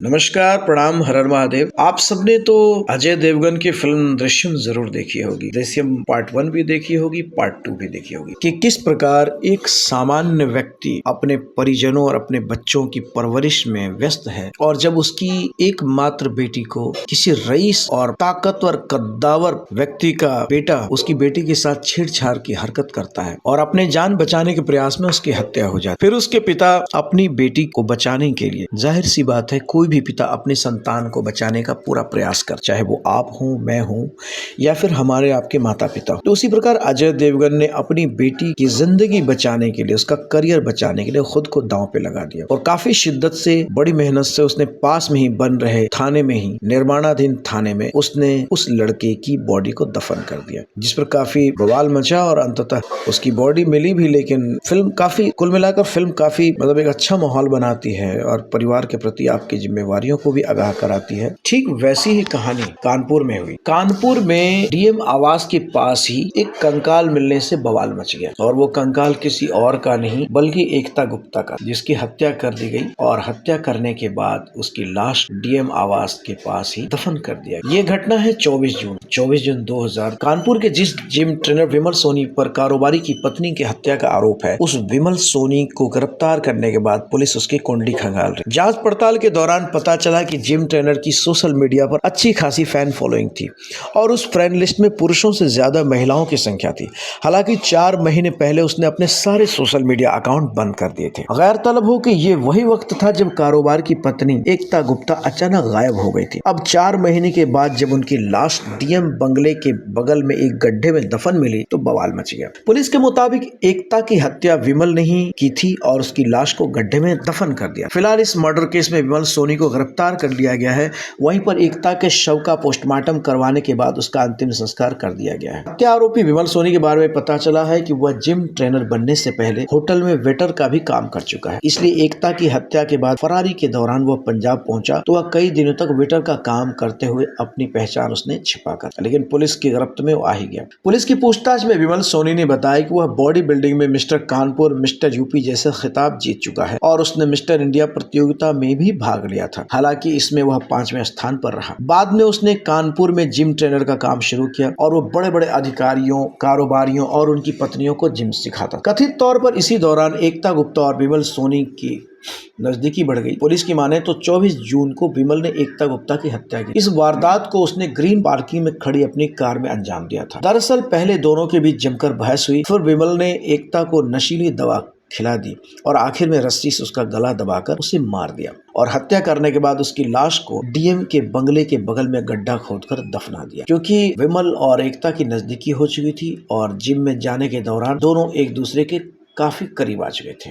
नमस्कार, प्रणाम, हर हर महादेव। आप सबने तो अजय देवगन की फिल्म दृश्यम जरूर देखी होगी। दृश्यम पार्ट 1 भी देखी होगी, पार्ट 2 भी देखी होगी कि किस प्रकार एक सामान्य व्यक्ति अपने परिजनों और अपने बच्चों की परवरिश में व्यस्त है और जब उसकी एकमात्र बेटी को किसी रईस और ताकतवर कद्दावर व्यक्ति का बेटा उसकी बेटी के साथ छेड़छाड़ की हरकत करता है और अपने जान बचाने के प्रयास में उसकी हत्या हो जाती है। फिर उसके पिता अपनी बेटी को बचाने के लिए, जाहिर सी बात है कोई भी पिता अपनी संतान को बचाने का पूरा प्रयास कर, चाहे वो आप हो, मैं हूं या फिर हमारे आपके माता पिता। तो उसी प्रकार अजय देवगन ने अपनी बेटी की जिंदगी बचाने के लिए, उसका करियर बचाने के लिए खुद को दांव पे लगा दिया और काफी शिद्दत से, बड़ी मेहनत से उसने पास में ही बन रहे थाने में ही, निर्माणाधीन थाने में उसने उस लड़के की बॉडी को दफन कर दिया, जिस पर काफी बवाल मचा और अंततः उसकी बॉडी मिली भी। लेकिन फिल्म काफी, कुल मिलाकर फिल्म काफी मतलब एक अच्छा माहौल बनाती है और परिवार के प्रति आपकी जिम्मेवारियों को भी आगाह कराती है। ठीक वैसी ही कहानी कानपुर में हुई। कानपुर में डीएम आवास के पास ही एक कंकाल मिलने से बवाल मच गया और वो कंकाल किसी और का नहीं बल्कि एकता गुप्ता का, जिसकी हत्या कर दी गई और हत्या करने के बाद उसकी लाश डीएम आवास के पास ही दफन कर दिया। ये घटना है 24 जून 2000। कानपुर के जिस जिम ट्रेनर विमल सोनी पर कारोबारी की पत्नी की हत्या का आरोप है, उस विमल सोनी को गिरफ्तार करने के बाद पुलिस उसकी कुंडली खंगाल रही। जांच पड़ताल के दौरान पता चला कि जिम ट्रेनर की सोशल मीडिया पर अच्छी खासी फैन फॉलोइंग थी और उस फ्रेंड लिस्ट में पुरुषों से ज्यादा महिलाओं की संख्या थी। हालांकि 4 महीने पहले उसने अपने सारे सोशल मीडिया अकाउंट बंद कर दिए थे। गैरतलब हो कि ये वही वक्त था जब कारोबार की पत्नी एकता गुप्ता अचानक गायब हो गई थी। अब 4 महीने के बाद जब उनकी लाश डीएम बंगले के बगल में एक गड्ढे में दफन मिली तो बवाल मच गया। पुलिस के मुताबिक एकता की हत्या विमल ने ही की थी और उसकी लाश को गड्ढे में दफन कर दिया। फिलहाल इस मर्डर केस में विमल सोनी को गिरफ्तार कर लिया गया है। वहीं पर एकता के शव का पोस्टमार्टम करवाने के बाद उसका अंतिम संस्कार कर दिया गया है। हत्या आरोपी विमल सोनी के बारे में पता चला है कि वह जिम ट्रेनर बनने से पहले होटल में वेटर का भी काम कर चुका है। इसलिए एकता की हत्या के बाद फरारी के दौरान वह पंजाब पहुंचा तो वह कई दिनों तक वेटर का काम करते हुए अपनी पहचान उसने छिपा कर, लेकिन पुलिस की गिरफ्त में वो आ ही गया। पुलिस की पूछताछ में विमल सोनी ने बताया कि वह बॉडी बिल्डिंग में मिस्टर कानपुर, मिस्टर यूपी जैसे खिताब जीत चुका है और उसने मिस्टर इंडिया प्रतियोगिता में भी भाग लिया था। हालांकि इसमें वह 5वें स्थान पर रहा। बाद में उसने कानपुर में जिम ट्रेनर का काम शुरू किया और वो बड़े बड़े अधिकारियों, कारोबारियों और उनकी पत्नियों को जिम सिखाता। कथित तौर पर इसी दौरान एकता गुप्ता और विमल सोनी की नजदीकी बढ़ गई। पुलिस की माने तो 24 जून को विमल ने एकता गुप्ता की हत्या की। इस वारदात को उसने ग्रीन पार्किंग में खड़ी अपनी कार में अंजाम दिया था। दरअसल पहले दोनों के बीच जमकर बहस हुई, फिर विमल ने एकता को नशीली दवा खिला दी और आखिर में रस्सी से उसका गला दबाकर उसे मार दिया और हत्या करने के बाद उसकी लाश को डीएम के बंगले के बगल में गड्ढा खोदकर दफना दिया। क्योंकि विमल और एकता की नजदीकी हो चुकी थी और जिम में जाने के दौरान दोनों एक दूसरे के काफी करीब आ चुके थे।